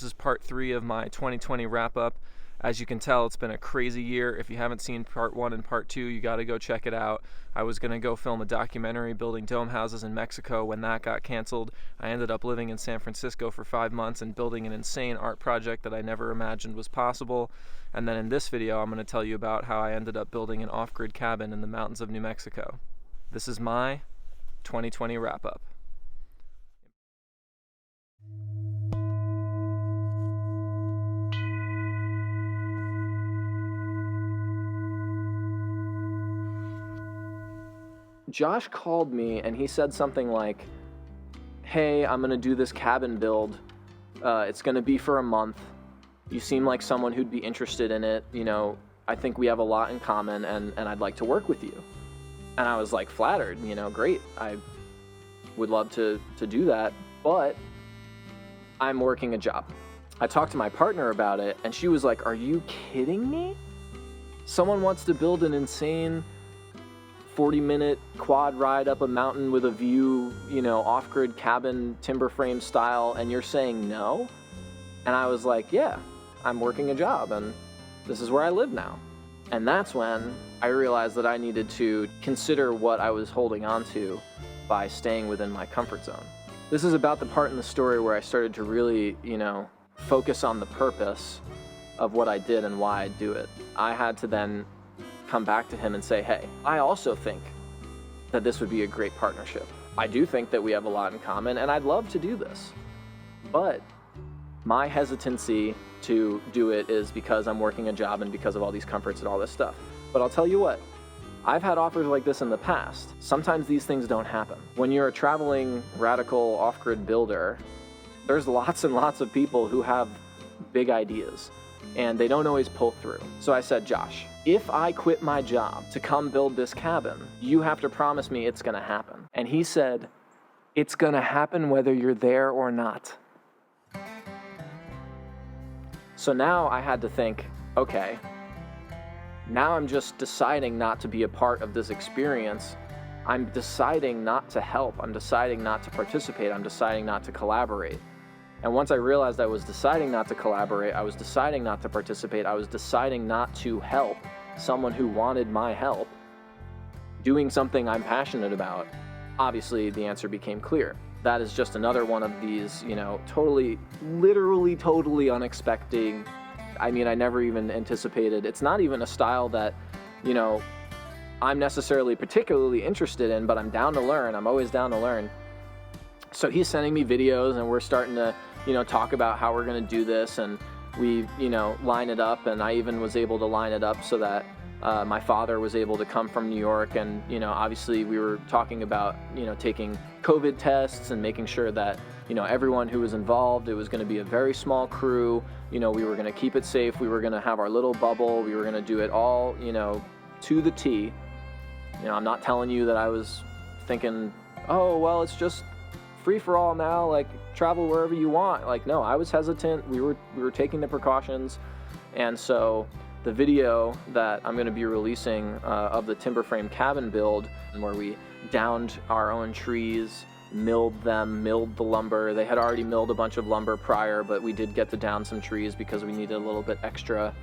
This is part 3 of my 2020 wrap-up. As you can tell, it's been a crazy year. If you haven't seen part 1 and part 2, you gotta go check it out. I was gonna go film a documentary building dome houses in Mexico. When that got canceled, I ended up living in San Francisco for 5 months and building an insane art project that I never imagined was possible. And then in this video, I'm gonna tell you about how I ended up building an off-grid cabin in the mountains of New Mexico. This is my 2020 wrap-up. Josh called me and he said something like, hey, I'm gonna do this cabin build. It's gonna be for a month. You seem like someone who'd be interested in it. You know, I think we have a lot in common and I'd like to work with you. And I was like flattered, you know, great. I would love to do that, but I'm working a job. I talked to my partner about it and she was like, are you kidding me? Someone wants to build an insane 40-minute quad ride up a mountain with a view, you know, off-grid cabin, timber frame style, and you're saying no? And I was like, yeah, I'm working a job and this is where I live now. And that's when I realized that I needed to consider what I was holding on to by staying within my comfort zone. This is about the part in the story where I started to really, you know, focus on the purpose of what I did and why I do it. I had to then come back to him and say, hey, I also think that this would be a great partnership. I do think that we have a lot in common and I'd love to do this. But my hesitancy to do it is because I'm working a job and because of all these comforts and all this stuff. But I'll tell you what, I've had offers like this in the past. Sometimes these things don't happen. When you're a traveling, radical, off-grid builder, there's lots and lots of people who have big ideas and they don't always pull through. So I said, Josh, if I quit my job to come build this cabin, you have to promise me it's gonna happen. And he said, it's gonna happen whether you're there or not. So now I had to think, okay, now I'm just deciding not to be a part of this experience. I'm deciding not to help. I'm deciding not to participate. I'm deciding not to collaborate. And once I realized I was deciding not to collaborate, I was deciding not to participate, I was deciding not to help someone who wanted my help, doing something I'm passionate about, obviously the answer became clear. That is just another one of these, you know, literally totally unexpected. I mean, I never even anticipated. It's not even a style that, you know, I'm necessarily particularly interested in, but I'm down to learn. I'm always down to learn. So he's sending me videos and we're starting to, you know, talk about how we're going to do this, and we, you know, line it up, and I even was able to line it up so that my father was able to come from New York, and, you know, obviously we were talking about, you know, taking COVID tests and making sure that, you know, everyone who was involved, it was going to be a very small crew, you know, we were going to keep it safe, we were going to have our little bubble, we were going to do it all, you know, to the T. You know, I'm not telling you that I was thinking, oh, well, it's just free for all now, like travel wherever you want. Like, no, I was hesitant. We were taking the precautions. And so the video that I'm going to be releasing of the timber frame cabin build, where we downed our own trees, milled the lumber. They had already milled a bunch of lumber prior, but we did get to down some trees because we needed a little bit extra.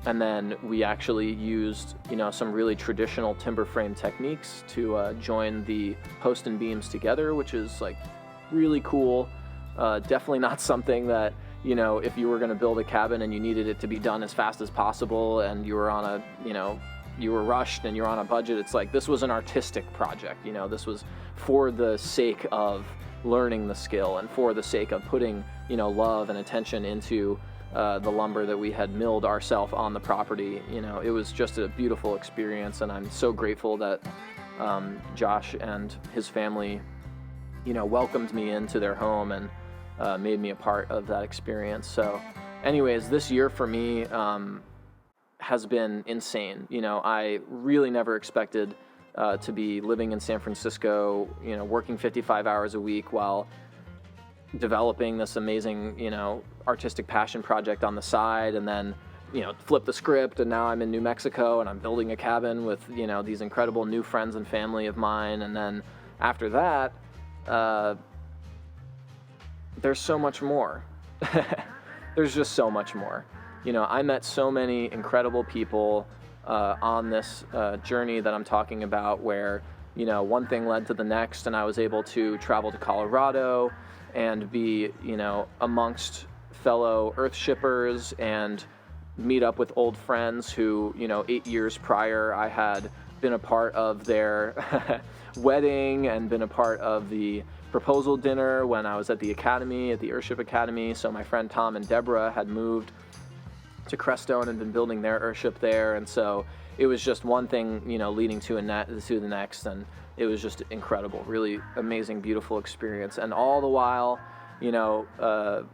And then we actually used, you know, some really traditional timber frame techniques to join the post and beams together, which is like really cool. Definitely not something that, you know, if you were going to build a cabin and you needed it to be done as fast as possible and you were on a, you know, you were rushed and you're on a budget, it's like this was an artistic project. You know, this was for the sake of learning the skill and for the sake of putting, you know, love and attention into the lumber that we had milled ourselves on the property. You know, it was just a beautiful experience, and I'm so grateful that Josh and his family, you know, welcomed me into their home and made me a part of that experience. So anyways, this year for me has been insane. You know, I really never expected to be living in San Francisco, you know, working 55 hours a week while developing this amazing, you know, artistic passion project on the side, and then, you know, flip the script, and now I'm in New Mexico and I'm building a cabin with, you know, these incredible new friends and family of mine. And then after that, there's so much more. there's just so much more. You know, I met so many incredible people on this journey that I'm talking about, where, you know, one thing led to the next, and I was able to travel to Colorado and be, you know, amongst fellow Earth shippers and meet up with old friends who, you know, 8 years prior I had been a part of their wedding and been a part of the proposal dinner when I was at the academy, at the Earthship Academy. So my friend Tom and Deborah had moved to Crestone and been building their Earthship there, and so it was just one thing, you know, leading to the next, and it was just incredible, really amazing, beautiful experience. And all the while, you know,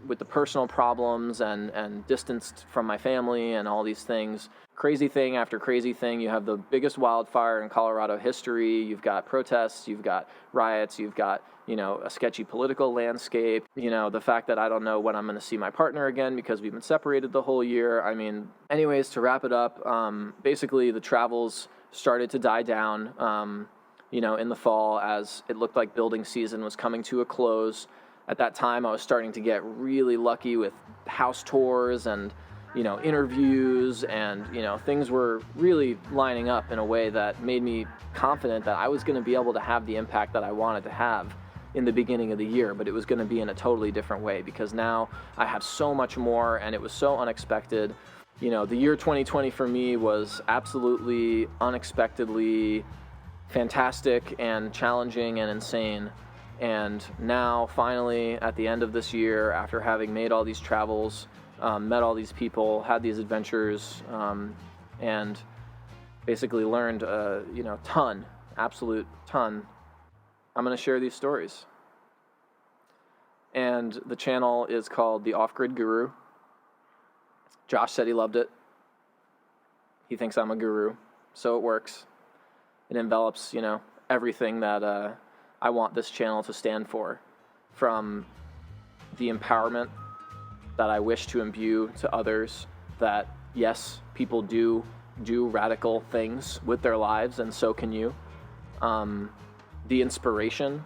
with the personal problems and distanced from my family and all these things, crazy thing after crazy thing. You have the biggest wildfire in Colorado history. You've got protests, you've got riots, you've got, you know, a sketchy political landscape. You know, the fact that I don't know when I'm going to see my partner again because we've been separated the whole year. I mean, anyways, to wrap it up, basically the travels started to die down, you know, in the fall as it looked like building season was coming to a close. At that time, I was starting to get really lucky with house tours and, you know, interviews, and, you know, things were really lining up in a way that made me confident that I was going to be able to have the impact that I wanted to have in the beginning of the year, but it was going to be in a totally different way because now I have so much more, and it was so unexpected. You know, the year 2020 for me was absolutely unexpectedly fantastic and challenging and insane. And now, finally, at the end of this year, after having made all these travels, met all these people, had these adventures, and basically learned, you know, absolute ton, I'm going to share these stories. And the channel is called The Off-Grid Guru. Josh said he loved it. He thinks I'm a guru, so it works. It envelops, you know, everything that I want this channel to stand for, from the empowerment that I wish to imbue to others, that yes, people do radical things with their lives, and so can you. The inspiration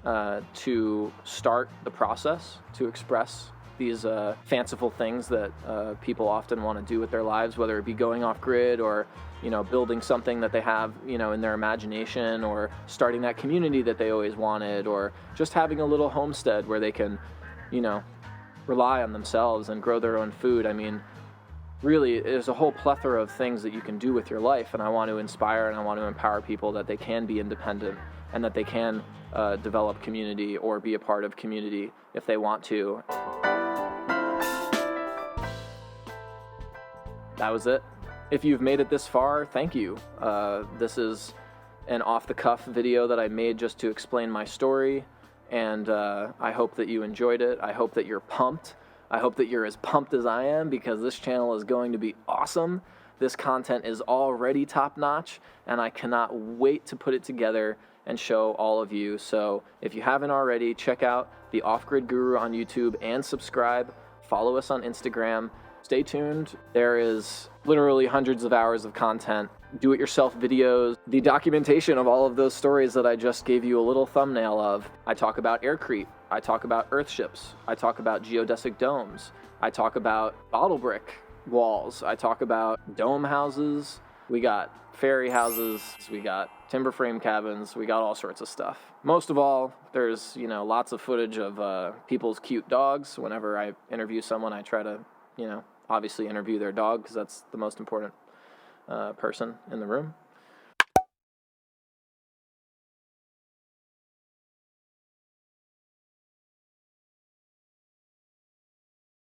to start the process, to express these fanciful things that people often want to do with their lives, whether it be going off grid or, you know, building something that they have, you know, in their imagination, or starting that community that they always wanted, or just having a little homestead where they can, you know, rely on themselves and grow their own food. I mean, really, there's a whole plethora of things that you can do with your life, and I want to inspire and I want to empower people that they can be independent and that they can develop community or be a part of community if they want to. That was it. If you've made it this far, thank you. This is an off-the-cuff video that I made just to explain my story, and I hope that you enjoyed it. I hope that you're pumped. I hope that you're as pumped as I am, because this channel is going to be awesome. This content is already top-notch, and I cannot wait to put it together and show all of you. So if you haven't already, check out The Off-Grid Guru on YouTube and subscribe. Follow us on Instagram. Stay tuned. There is literally hundreds of hours of content, do-it-yourself videos, the documentation of all of those stories that I just gave you a little thumbnail of. I talk about aircrete. I talk about earthships. I talk about geodesic domes. I talk about bottle brick walls. I talk about dome houses. We got fairy houses. We got timber frame cabins. We got all sorts of stuff. Most of all, there's, you know, lots of footage of people's cute dogs. Whenever I interview someone, I try to, you know, obviously interview their dog, because that's the most important person in the room.